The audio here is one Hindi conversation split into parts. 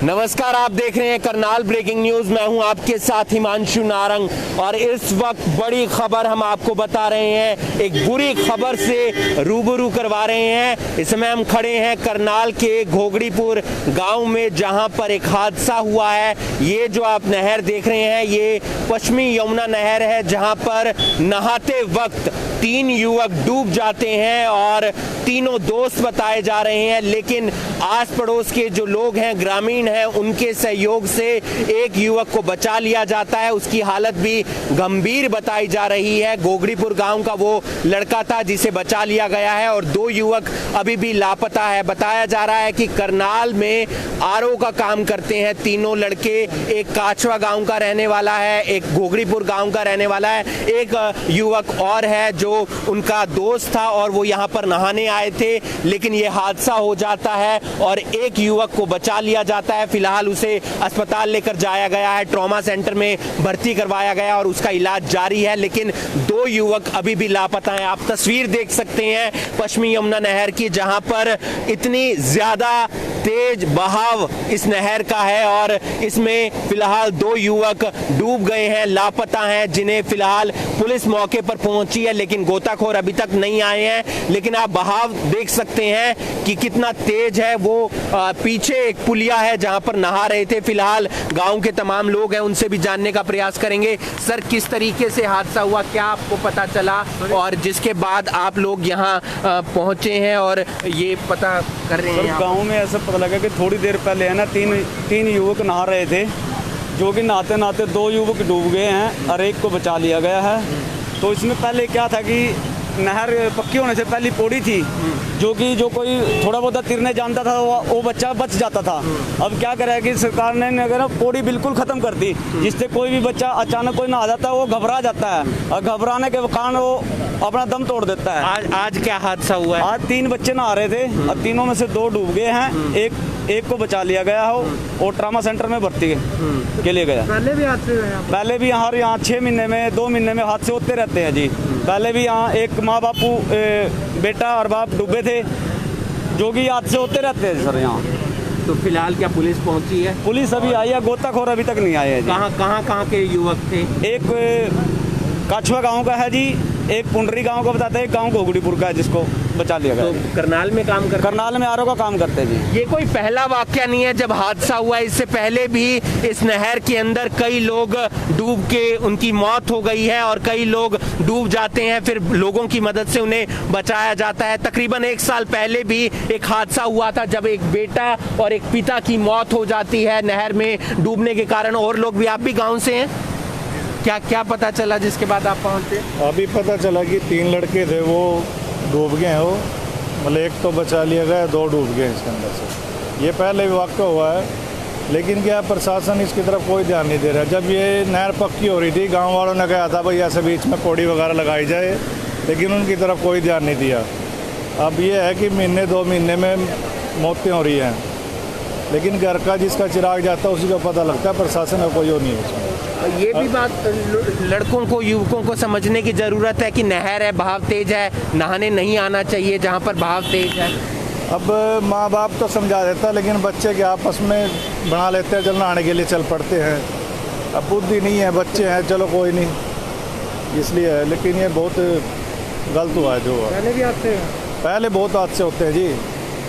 नमस्कार, आप देख रहे हैं करनाल ब्रेकिंग न्यूज। मैं हूं आपके साथ हिमांशु नारंग और इस वक्त बड़ी खबर हम आपको बता रहे हैं, एक बुरी खबर से रूबरू करवा रहे हैं। इस समय हम खड़े हैं करनाल के घोगड़ीपुर गांव में, जहां पर एक हादसा हुआ है। ये जो आप नहर देख रहे हैं, ये पश्चिमी यमुना नहर है, जहां पर नहाते वक्त 3 युवक डूब जाते हैं और तीनों दोस्त बताए जा रहे हैं। लेकिन आस पड़ोस के जो लोग हैं, ग्रामीण हैं, उनके सहयोग से एक युवक को बचा लिया जाता है। उसकी हालत भी गंभीर बताई जा रही है। घोगड़ीपुर गांव का वो लड़का था जिसे बचा लिया गया है और 2 युवक अभी भी लापता है। बताया जा रहा है कि करनाल में आरओ का काम करते हैं तीनों लड़के। एक काछवा गांव का रहने वाला है, एक घोगड़ीपुर गांव का रहने वाला है, एक युवक और है जो उनका दोस्त था और वो यहाँ पर नहाने आए थे। लेकिन ये हादसा हो जाता है और एक युवक को बचा लिया जाता है। फिलहाल उसे अस्पताल लेकर जाया गया है, ट्रॉमा सेंटर में भर्ती करवाया गया और उसका इलाज जारी है। लेकिन 2 युवक अभी भी लापता हैं। आप तस्वीर देख सकते हैं पश्चिमी यमुना नहर की, जहां पर इतनी ज्यादा तेज बहाव इस नहर का है और इसमें फिलहाल 2 युवक डूब गए हैं, लापता हैं, जिन्हें फिलहाल पुलिस मौके पर पहुंची है, लेकिन गोताखोर अभी तक नहीं आए हैं। लेकिन आप बहाव देख सकते हैं कि कितना तेज है। वो पीछे एक पुलिया है जहां पर नहा रहे थे। फिलहाल गांव के तमाम लोग हैं, उनसे भी जानने का प्रयास करेंगे। सर, किस तरीके से हादसा हुआ, क्या आपको पता चला और जिसके बाद आप लोग यहाँ पहुंचे हैं और ये पता कर रहे हैं? गांव में ऐसा पता लगा कि थोड़ी देर पहले है ना तीन युवक नहा रहे थे, जो कि नहाते नहाते 2 युवक डूब गए हैं और एक को बचा लिया गया है। तो इसमें पहले क्या था कि नहर पक्की होने से पहले पौड़ी थी, जो कोई थोड़ा बहुत तिरने जानता था वो बच्चा बच जाता था। अब क्या करे कि सरकार ने अगर पौड़ी बिल्कुल ख़त्म कर दी, जिससे कोई भी बच्चा अचानक कोई नहा जाता है वो घबरा जाता है और घबराने के कारण वो अपना दम तोड़ देता है। आज क्या हादसा हुआ है? आज 3 बच्चे नहा रहे थे और तीनों में से 2 डूब गए हैं। एक को बचा लिया गया हो और ट्रामा सेंटर में भर्ती के लिए गया। पहले भी यहाँ 6 महीने में 2 महीने में हादसे होते रहते हैं जी। पहले भी यहाँ एक माँ बापू बेटा और बाप डूबे थे, जो कि हादसे होते रहते हैं सर यहाँ। तो फिलहाल क्या पुलिस पहुंची है? पुलिस अभी आई है, गोताखोर अभी तक नहीं आए हैं। कहाँ के युवक थे? एक काछवा गांव का है जी, एक पुंडरी गांव का बताते हैं, एक गांव घोगड़ीपुर का है जिसको बचा लिया गया। तो करनाल में काम करते? करनाल में आरओ का काम करते हैं जी। ये कोई पहला वाकया नहीं है जब हादसा हुआ। इससे पहले भी इस नहर के अंदर कई लोग डूब के उनकी मौत हो गई है और कई लोग डूब जाते हैं, फिर लोगों की मदद से उन्हें बचाया जाता है। तकरीबन 1 साल पहले भी एक हादसा हुआ था जब एक बेटा और एक पिता की मौत हो जाती है नहर में डूबने के कारण। और लोग भी, आप भी गाँव से हैं, क्या पता चला जिसके बाद आप पहुंचे? अभी पता चला कि 3 लड़के थे, वो डूब गए हैं। वो मतलब एक तो बचा लिया गया, 2 डूब गए इसके अंदर से। ये पहले भी वाक़या हुआ है, लेकिन क्या प्रशासन इसकी तरफ कोई ध्यान नहीं दे रहा। जब ये नहर पक्की हो रही थी, गांव वालों ने कहा था भाई ऐसे बीच में पौड़ी वगैरह लगाई जाए, लेकिन उनकी तरफ कोई ध्यान नहीं दिया। अब ये है कि महीने 2 महीने में मौतें हो रही हैं, लेकिन घर का जिसका चिराग जाता है उसी को पता लगता है, प्रशासन का कोई वो नहीं है। ये भी बात लड़कों को, युवकों को समझने की ज़रूरत है कि नहर है, बहाव तेज है, नहाने नहीं आना चाहिए जहाँ पर बहाव तेज है। अब माँ बाप तो समझा देता, लेकिन बच्चे के आपस में बना लेते हैं, चल नहाने के लिए चल पड़ते हैं। अब बुद्धि नहीं है, बच्चे हैं, चलो कोई नहीं, इसलिए है। लेकिन ये बहुत गलत हुआ है जो हुआ। पहले भी हादसे पहले बहुत हादसे होते हैं जी,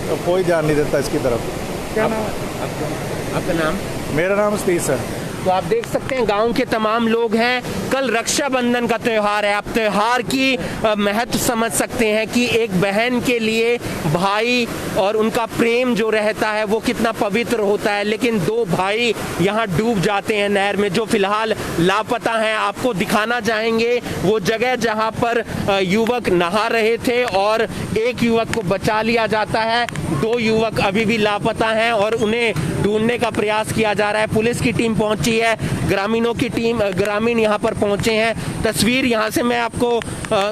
तो कोई ध्यान नहीं देता इसकी तरफ। क्या नाम है आपका? नाम? मेरा नाम सतीश है। तो आप देख सकते हैं गांव के तमाम लोग हैं। कल रक्षाबंधन का त्यौहार है। आप त्यौहार की महत्व समझ सकते हैं कि एक बहन के लिए भाई और उनका प्रेम जो रहता है वो कितना पवित्र होता है। लेकिन 2 भाई यहाँ डूब जाते हैं नहर में, जो फिलहाल लापता हैं। आपको दिखाना चाहेंगे वो जगह जहाँ पर युवक नहा रहे थे और एक युवक को बचा लिया जाता है। 2 युवक अभी भी लापता हैं और उन्हें ढूंढने का प्रयास किया जा रहा है। पुलिस की टीम पहुंची है, ग्रामीणों की टीम, ग्रामीण यहाँ पर पहुंचे हैं। तस्वीर यहाँ से मैं आपको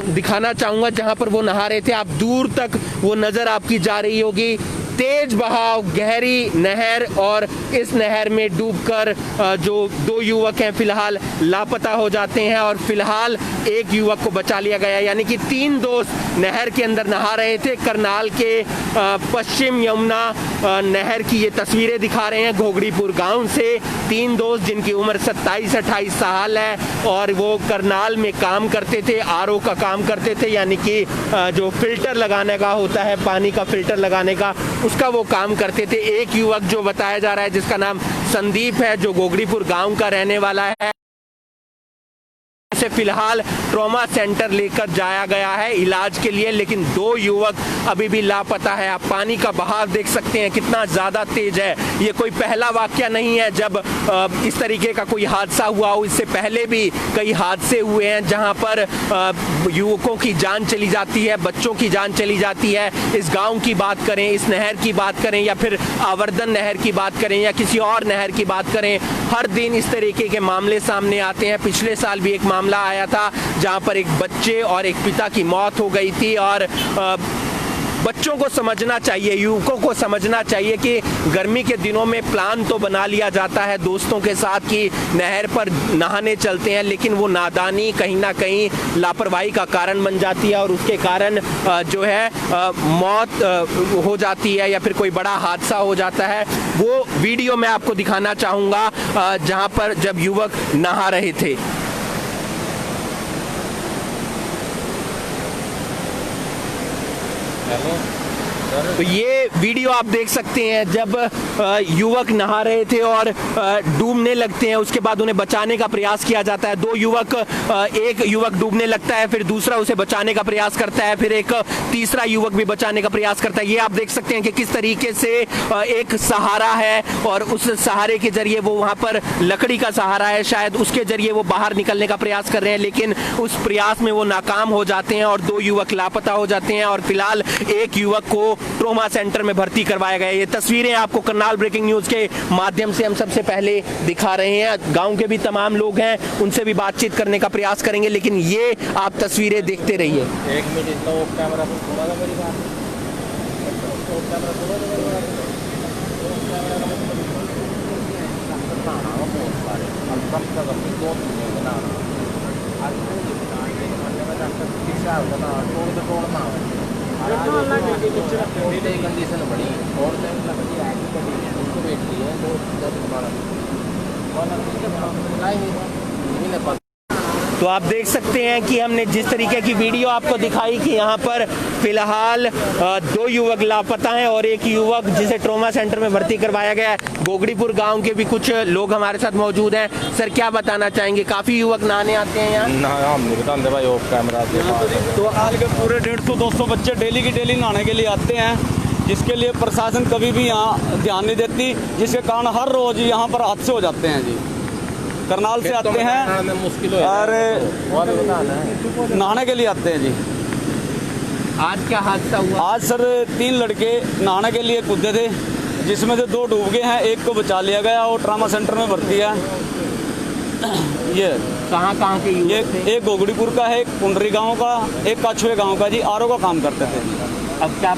दिखाना चाहूँगा जहाँ पर वो नहा रहे थे। आप दूर तक वो नज़र आपकी जा रही होगी। तेज बहाव, गहरी नहर और इस नहर में डूबकर जो 2 युवक हैं फिलहाल लापता हो जाते हैं और फिलहाल एक युवक को बचा लिया गया। यानी कि 3 दोस्त नहर के अंदर नहा रहे थे। करनाल के पश्चिम यमुना नहर की ये तस्वीरें दिखा रहे हैं घोगड़ीपुर गांव से। 3 दोस्त जिनकी उम्र 27-28 साल है और वो करनाल में काम करते थे, आरओ का काम करते थे, यानी कि जो फिल्टर लगाने का होता है, पानी का फिल्टर लगाने का, उसका वो काम करते थे। एक युवक जो बताया जा रहा है जिसका नाम संदीप है, जो घोगड़ीपुर गांव का रहने वाला है, उसे फिलहाल ट्रॉमा सेंटर लेकर जाया गया है इलाज के लिए, लेकिन 2 युवक अभी भी लापता है। आप पानी का बहाव देख सकते हैं कितना ज्यादा तेज है। ये कोई पहला वाकया नहीं है जब इस तरीके का कोई हादसा हुआ हो। इससे पहले भी कई हादसे हुए हैं जहां पर युवकों की जान चली जाती है, बच्चों की जान चली जाती है। इस गांव की बात करें, इस नहर की बात करें या फिर आवर्धन नहर की बात करें या किसी और नहर की बात करें, हर दिन इस तरीके के मामले सामने आते हैं। पिछले साल भी एक मामला आया था जहां पर एक बच्चे और एक पिता की मौत हो गई थी। और बच्चों को समझना चाहिए, युवकों को समझना चाहिए कि गर्मी के दिनों में प्लान तो बना लिया जाता है दोस्तों के साथ कि नहर पर नहाने चलते हैं, लेकिन वो नादानी कहीं ना कहीं लापरवाही का कारण बन जाती है और उसके कारण जो है मौत हो जाती है या फिर कोई बड़ा हादसा हो जाता है। वो वीडियो मैं आपको दिखाना चाहूँगा जहाँ पर जब युवक नहा रहे थे। तो ये वीडियो आप देख सकते हैं जब युवक नहा रहे थे और डूबने लगते हैं, उसके बाद उन्हें बचाने का प्रयास किया जाता है। 2 युवक, एक युवक डूबने लगता है, फिर दूसरा उसे बचाने का प्रयास करता है, फिर एक तीसरा युवक भी बचाने का प्रयास करता है। ये आप देख सकते हैं कि किस तरीके से एक सहारा है और उस सहारे के जरिए वो वहां पर लकड़ी का सहारा है, शायद उसके जरिए वो बाहर निकलने का प्रयास कर रहे हैं, लेकिन उस प्रयास में वो नाकाम हो जाते हैं और 2 युवक लापता हो जाते हैं और फिलहाल एक युवक को ट्रॉमा सेंटर में भर्ती करवाया गया। ये तस्वीरें आपको करनाल ब्रेकिंग न्यूज के माध्यम से हम सबसे पहले दिखा रहे हैं। गांव के भी तमाम लोग हैं, उनसे भी बातचीत करने का प्रयास करेंगे, लेकिन ये आप तस्वीरें देखते रहिए। एक मिनट कैमरा थोड़ा सा मेरी बात कंडीशन बड़ी और तो आप देख सकते हैं कि हमने जिस तरीके की वीडियो आपको दिखाई कि यहाँ पर फिलहाल 2 युवक लापता हैं और एक युवक जिसे ट्रॉमा सेंटर में भर्ती करवाया गया है। घोगड़ीपुर गांव के भी कुछ लोग हमारे साथ मौजूद हैं। सर, क्या बताना चाहेंगे? काफी युवक नहाने आते हैं यहाँ? भाई कैमरा तो आज के पूरे 150-200 बच्चे डेली की डेली नहाने के लिए आते हैं, जिसके लिए प्रशासन कभी भी यहाँ ध्यान नहीं देती, जिसके कारण हर रोज यहाँ पर हादसे हो जाते हैं जी। करनाल से आते हैं मुश्किल और नहाने के लिए आते हैं जी। आज क्या हादसा हुआ? आज सर 3 लड़के नहाने के लिए कूदे थे, जिसमें से 2 डूब गए हैं, एक को बचा लिया गया और ट्रॉमा सेंटर में भर्ती है। ये कहाँ के युवक थे? एक घोगड़ीपुर का है, एक कुंडरी गांव का, एक काछुए गांव का जी। आरओ का काम करते थे। अब क्या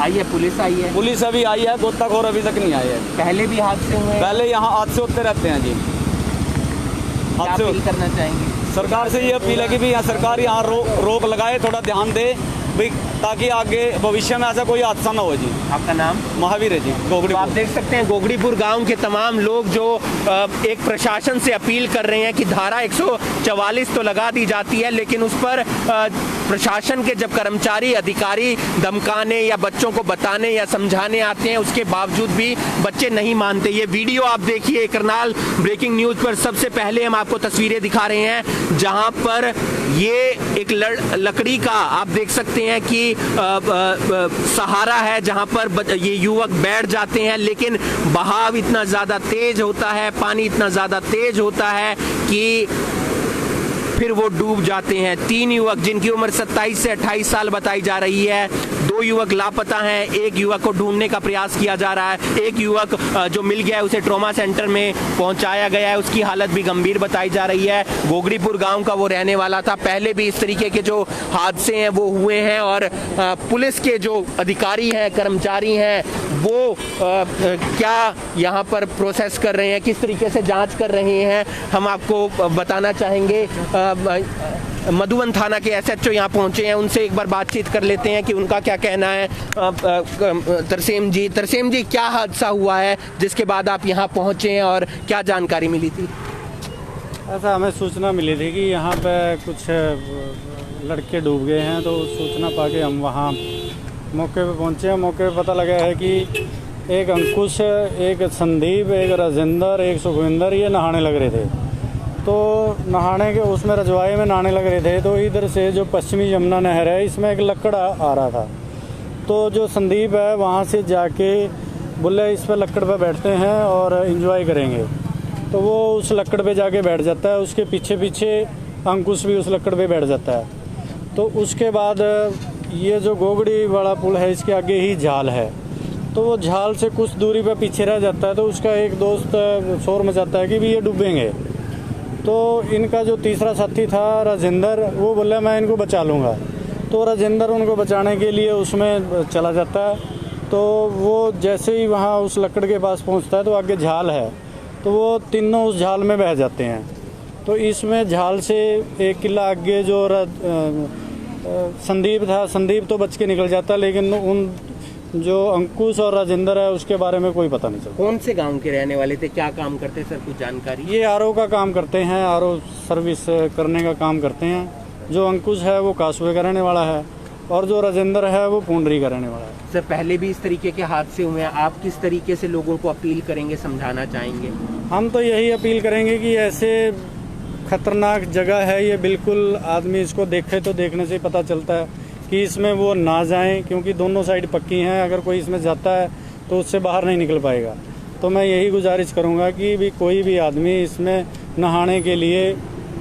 आई है? पुलिस आई है? पुलिस अभी आई है, गोताखोर अभी तक नहीं आई है। पहले भी हादसे हुए? पहले यहाँ हादसे होते रहते हैं जी। क्या अपील करना चाहेंगे? सरकार से ये अपील है कि भी यहाँ सरकार यहाँ रोक लगाए, थोड़ा ध्यान दे भाई, ताकि आगे भविष्य में ऐसा कोई हादसा ना हो जी। आपका नाम? महावीर है जी, घोगड़ीपुर। तो आप देख सकते हैं घोगड़ीपुर गांव के तमाम लोग जो एक प्रशासन से अपील कर रहे हैं कि धारा 144 तो लगा दी जाती है, लेकिन उस पर प्रशासन के जब कर्मचारी अधिकारी धमकाने या बच्चों को बताने या समझाने आते हैं, उसके बावजूद भी बच्चे नहीं मानते। ये वीडियो आप देखिए, करनाल ब्रेकिंग न्यूज पर सबसे पहले हम आपको तस्वीरें दिखा रहे हैं जहां पर ये एक लकड़ी का आप देख सकते हैं कि सहारा है, जहां पर ये युवक बैठ जाते हैं, लेकिन बहाव इतना ज्यादा तेज होता है, पानी इतना ज्यादा तेज होता है कि फिर वो डूब जाते हैं। 3 युवक जिनकी उम्र 27 से 28 साल बताई जा रही है, 2 युवक लापता हैं, 1 युवक को ढूंढने का प्रयास किया जा रहा है। एक युवक जो मिल गया है उसे ट्रॉमा सेंटर में पहुंचाया गया है, उसकी हालत भी गंभीर बताई जा रही है। घोगड़ीपुर गांव का वो रहने वाला था। पहले भी इस तरीके के जो हादसे हैं वो हुए हैं और पुलिस के जो अधिकारी हैं, कर्मचारी हैं, वो क्या यहाँ पर प्रोसेस कर रहे हैं, किस तरीके से जांच कर रहे हैं, हम आपको बताना चाहेंगे। मधुबन थाना के एसएचओ यहाँ पहुंचे हैं, उनसे एक बार बातचीत कर लेते हैं कि उनका क्या कहना है। तरसेम जी क्या हादसा हुआ है जिसके बाद आप यहाँ पहुंचे हैं और क्या जानकारी मिली थी? ऐसा हमें सूचना मिली थी कि यहाँ पे कुछ लड़के डूब गए हैं, तो सूचना पाके हम वहाँ मौके पे पहुँचे हैं। मौके पे पता लगा है कि एक अंकुश, एक संदीप, एक राजेंद्र, एक सुखविंदर ये नहाने लग रहे थे। तो नहाने के उसमें रजवाए में नहाने लग रहे थे, तो इधर से जो पश्चिमी यमुना नहर है इसमें एक लकड़ आ रहा था। तो जो संदीप है वहाँ से जाके बोले इस पर लकड़ पे बैठते हैं और एंजॉय करेंगे, तो वो उस लकड़ पे जाके बैठ जाता है। उसके पीछे पीछे अंकुश भी उस लकड़ पे बैठ जाता है। तो उसके बाद ये जो गोगड़ी वाला पुल है इसके आगे ही झाल है, तो वो झाल से कुछ दूरी पे पीछे रह जाता है। तो उसका एक दोस्त शोर मचाता है कि भी ये डूबेंगे। तो इनका जो तीसरा साथी था राजेंद्र, वो बोला मैं इनको बचा लूँगा। तो राजेंद्र उनको बचाने के लिए उसमें चला जाता है। तो वो जैसे ही वहाँ उस लकड़ के पास पहुँचता है तो आगे झाल है, तो वो तीनों उस झाल में बह जाते हैं। तो इसमें झाल से 1 किला आगे जो संदीप था, संदीप तो बच के निकल जाता, लेकिन उन जो अंकुश और राजेंद्र है उसके बारे में कोई पता नहीं चलता। कौन से गांव के रहने वाले थे, क्या काम करते सर, कुछ जानकारी? ये आरओ का काम करते हैं, आरओ सर्विस करने का काम करते हैं। जो अंकुश है वो कासुए का रहने वाला है और जो राजेंद्र है वो पुंडरी का रहने वाला है। सर पहले भी इस तरीके के हादसे हुए हैं, आप किस तरीके से लोगों को अपील करेंगे, समझाना चाहेंगे? हम तो यही अपील करेंगे कि ऐसे खतरनाक जगह है ये, बिल्कुल आदमी इसको देखे तो देखने से पता चलता है कि इसमें वो ना जाएं, क्योंकि दोनों साइड पक्की हैं। अगर कोई इसमें जाता है तो उससे बाहर नहीं निकल पाएगा। तो मैं यही गुजारिश करूंगा कि भी कोई भी आदमी इसमें नहाने के लिए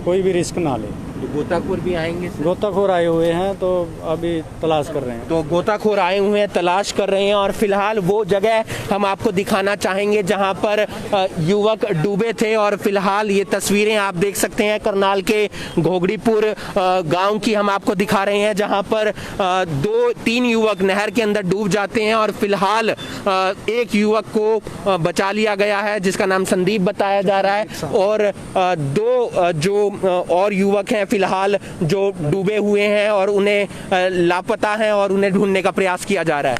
कोई भी रिस्क ना ले। तो गोताखोर भी आएंगे सर? गोताखोर आए हुए हैं, तो अभी तलाश कर रहे हैं। तो गोताखोर आए हुए हैं, तलाश कर रहे हैं और फिलहाल वो जगह हम आपको दिखाना चाहेंगे जहां पर युवक डूबे थे। और फिलहाल ये तस्वीरें आप देख सकते हैं करनाल के घोगड़ीपुर गांव की हम आपको दिखा रहे हैं, जहां पर 2-3 युवक नहर के अंदर डूब जाते हैं और फिलहाल एक युवक को बचा लिया गया है जिसका नाम संदीप बताया जा रहा है, और 2 जो और युवक हैं फिलहाल जो डूबे हुए हैं और उन्हें लापता हैं और उन्हें ढूंढने का प्रयास किया जा रहा है।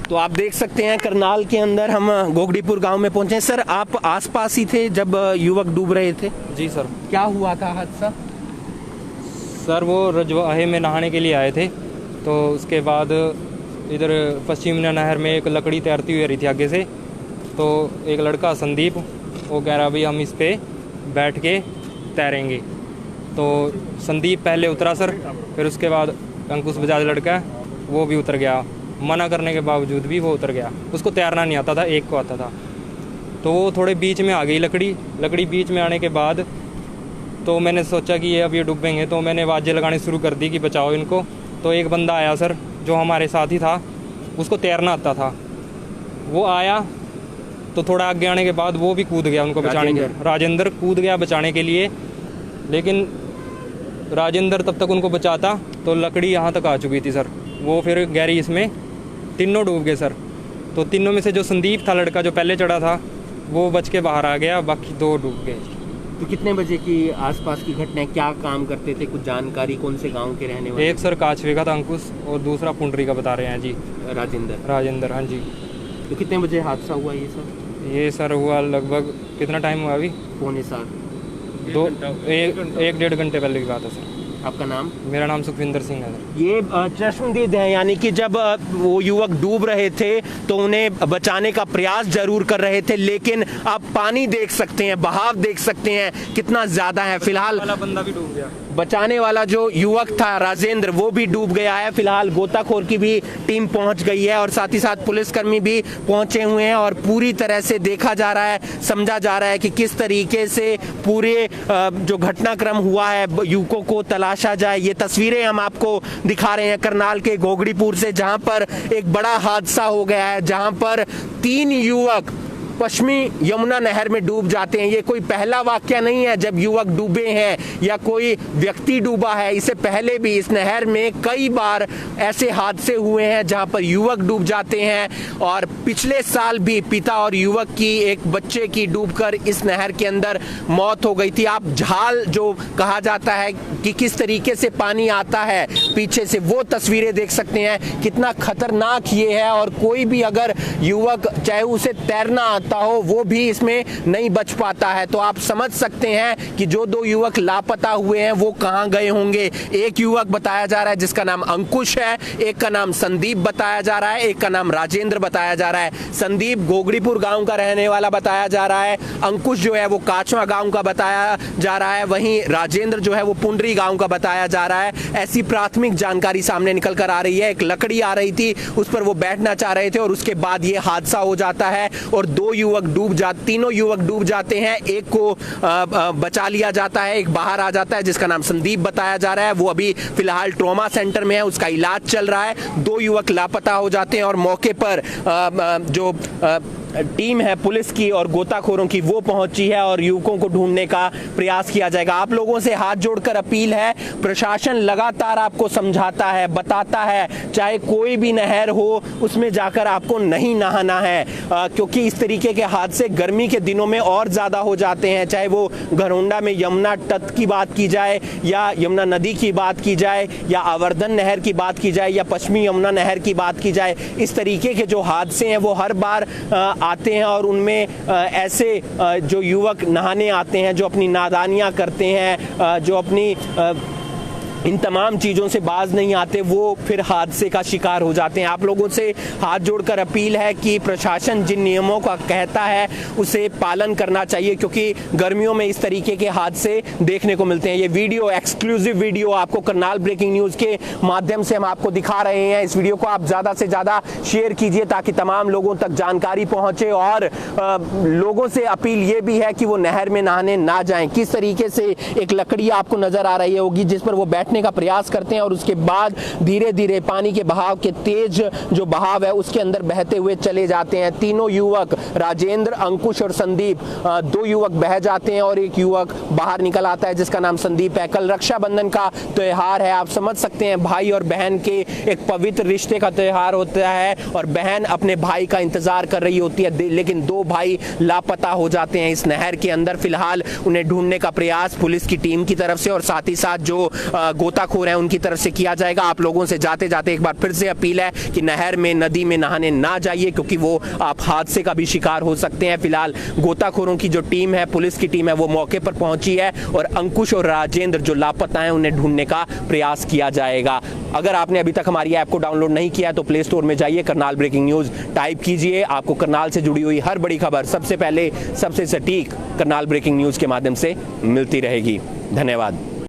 तो आप देख सकते हैं करनाल के अंदर हम घोगड़ीपुर गांव में पहुंचे हैं। सर आप आसपास ही थे जब युवक डूब रहे थे? जी सर। क्या हुआ था हादसा? सर वो रजवाहे में नहाने के लिए आए थे, तो उसके बाद इधर पश्चिम नहर में एक लकड़ी तैरती हुई रही थी आगे से। तो एक लड़का संदीप वो कह रहा भाई हम इस पे बैठ के तैरेंगे। तो संदीप पहले उतरा सर, फिर उसके बाद अंकुश बजाज लड़का है वो भी उतर गया। मना करने के बावजूद भी वो उतर गया। उसको तैरना नहीं आता था, एक को आता था। तो वो थोड़े बीच में आ गई लकड़ी बीच में आने के बाद तो मैंने सोचा कि ये अब ये डूबेंगे, तो मैंने आवाज़ें लगानी शुरू कर दी कि बचाओ इनको। तो एक बंदा आया सर जो हमारे साथ ही था, उसको तैरना आता था, वो आया तो थोड़ा आगे आने के बाद वो भी कूद गया उनको बचाने के। राजेंद्र कूद गया बचाने के लिए, लेकिन राजेंद्र तब तक उनको बचाता तो लकड़ी यहाँ तक आ चुकी थी सर। वो फिर गहरी इसमें तीनों डूब गए सर। तो तीनों में से जो संदीप था लड़का जो पहले चढ़ा था वो बच के बाहर आ गया, बाकी 2 डूब गए। तो कितने बजे की आसपास की घटना है, क्या काम करते थे, कुछ जानकारी, कौन से गांव के रहने वाले? एक सर काचवे का था अंकुश और दूसरा पुंडरी का बता रहे हैं जी। राजेंद्र हाँ जी। तो कितने बजे हादसा हुआ ये सर? ये सर हुआ लगभग कितना टाइम हुआ अभी? 6:45 1-1.5 घंटे पहले की बात है सर। आपका नाम? मेरा नाम सुखविंदर सिंह है सर। ये चश्मदीद है, यानी कि जब वो युवक डूब रहे थे तो उन्हें बचाने का प्रयास जरूर कर रहे थे, लेकिन आप पानी देख सकते हैं, बहाव देख सकते हैं कितना ज्यादा है। फिलहाल वाला बंदा भी डूब गया। बचाने वाला जो युवक था राजेंद्र वो भी डूब गया है। फिलहाल गोताखोर की भी टीम पहुंच गई है और साथ ही साथ पुलिसकर्मी भी पहुंचे हुए हैं और पूरी तरह से देखा जा रहा है, समझा जा रहा है कि किस तरीके से पूरे जो घटनाक्रम हुआ है युवकों को तलाशा जाए। ये तस्वीरें हम आपको दिखा रहे हैं करनाल के घोगड़ीपुर से, जहां पर एक बड़ा हादसा हो गया है, जहां पर 3 युवक पश्चिमी यमुना नहर में डूब जाते हैं। ये कोई पहला वाकया नहीं है जब युवक डूबे हैं या कोई व्यक्ति डूबा है। इससे पहले भी इस नहर में कई बार ऐसे हादसे हुए हैं जहां पर युवक डूब जाते हैं और पिछले साल भी पिता और युवक की, एक बच्चे की डूबकर इस नहर के अंदर मौत हो गई थी। आप झाल जो कहा जाता है कि किस तरीके से पानी आता है पीछे से, वो तस्वीरें देख सकते हैं। कितना खतरनाक ये है और कोई भी अगर युवक चाहे उसे तैरना हो वो भी इसमें नहीं बच पाता है। तो आप समझ सकते हैं कि जो 2 युवक लापता हुए हैं वो कहां गए होंगे। एक युवक बताया जा रहा है जिसका नाम अंकुश है, एक का नाम संदीप बताया जा रहा है, एक का नाम राजेंद्र बताया जा रहा है। संदीप घोगड़ीपुर गांव का रहने वाला बताया जा रहा है, अंकुश जो है वो काचवा गांव का बताया जा रहा है, वहीं राजेंद्र जो है वो पुंडरी गांव का बताया जा रहा है। ऐसी प्राथमिक जानकारी सामने निकल कर आ रही है। एक लकड़ी आ रही थी, उस पर वो बैठना चाह रहे थे और उसके बाद ये हादसा हो जाता है और 3 युवक डूब जाते हैं। एक को बचा लिया जाता है, एक बाहर आ जाता है जिसका नाम संदीप बताया जा रहा है। वो अभी फिलहाल ट्रॉमा सेंटर में है, उसका इलाज चल रहा है। 2 युवक लापता हो जाते हैं और मौके पर जो टीम है पुलिस की और गोताखोरों की वो पहुंची है और युवकों को ढूंढने का प्रयास किया जाएगा। आप लोगों से हाथ जोड़कर अपील है, प्रशासन लगातार आपको समझाता है, बताता है चाहे कोई भी नहर हो उसमें जाकर आपको नहीं नहाना है, क्योंकि इस तरीके के हादसे गर्मी के दिनों में और ज़्यादा हो जाते हैं। चाहे वो घरौंडा में यमुना तट की बात की जाए या यमुना नदी की बात की जाए या आवर्धन नहर की बात की जाए या पश्चिमी यमुना नहर की बात की जाए, इस तरीके के जो हादसे हैं वो हर बार आते हैं और उनमें ऐसे जो युवक नहाने आते हैं, जो अपनी नादानियां करते हैं, जो अपनी इन तमाम चीज़ों से बाज नहीं आते, वो फिर हादसे का शिकार हो जाते हैं। आप लोगों से हाथ जोड़कर अपील है कि प्रशासन जिन नियमों का कहता है उसे पालन करना चाहिए, क्योंकि गर्मियों में इस तरीके के हादसे देखने को मिलते हैं। ये वीडियो, एक्सक्लूसिव वीडियो आपको करनाल ब्रेकिंग न्यूज़ के माध्यम से हम आपको दिखा रहे हैं। इस वीडियो को आप ज़्यादा से ज़्यादा शेयर कीजिए ताकि तमाम लोगों तक जानकारी पहुँचे और लोगों से अपील ये भी है कि वो नहर में नहाने ना जाएं। किस तरीके से एक लकड़ी आपको नज़र आ रही होगी जिस पर वो बैठने का प्रयास करते हैं और उसके बाद धीरे धीरे पानी के बहाव के तेज जो बहाव है उसके अंदर बहते हुए चले जाते हैं। 3 युवक राजेंद्र, अंकुश और संदीप, 2 युवक बह जाते हैं और एक युवक बाहर निकल आता है जिसका नाम संदीप है। कल रक्षाबंधन का त्योहार है, आप समझ सकते हैं भाई और बहन के एक पवित्र रिश्ते का त्योहार होता है और बहन अपने भाई का इंतजार कर रही होती है, लेकिन 2 भाई लापता हो जाते हैं इस नहर के अंदर। फिलहाल उन्हें ढूंढने का प्रयास पुलिस की टीम की तरफ से और साथ ही साथ जो गोताखोर हैं उनकी तरफ से किया जाएगा। आप लोगों से जाते जाते एक बार फिर से अपील है कि नहर में, नदी में नहाने ना जाइए, क्योंकि वो आप हादसे का भी शिकार हो सकते हैं। फिलहाल गोताखोरों की जो टीम है, पुलिस की टीम है, वो मौके पर पहुंची है और अंकुश और राजेंद्र जो लापता हैं उन्हें ढूंढने का प्रयास किया जाएगा। अगर आपने अभी तक हमारी ऐप को डाउनलोड नहीं किया तो प्ले स्टोर में जाइए, करनाल ब्रेकिंग न्यूज़ टाइप कीजिए। आपको करनाल से जुड़ी हुई हर बड़ी खबर सबसे पहले, सबसे सटीक करनाल ब्रेकिंग न्यूज़ के माध्यम से मिलती रहेगी। धन्यवाद।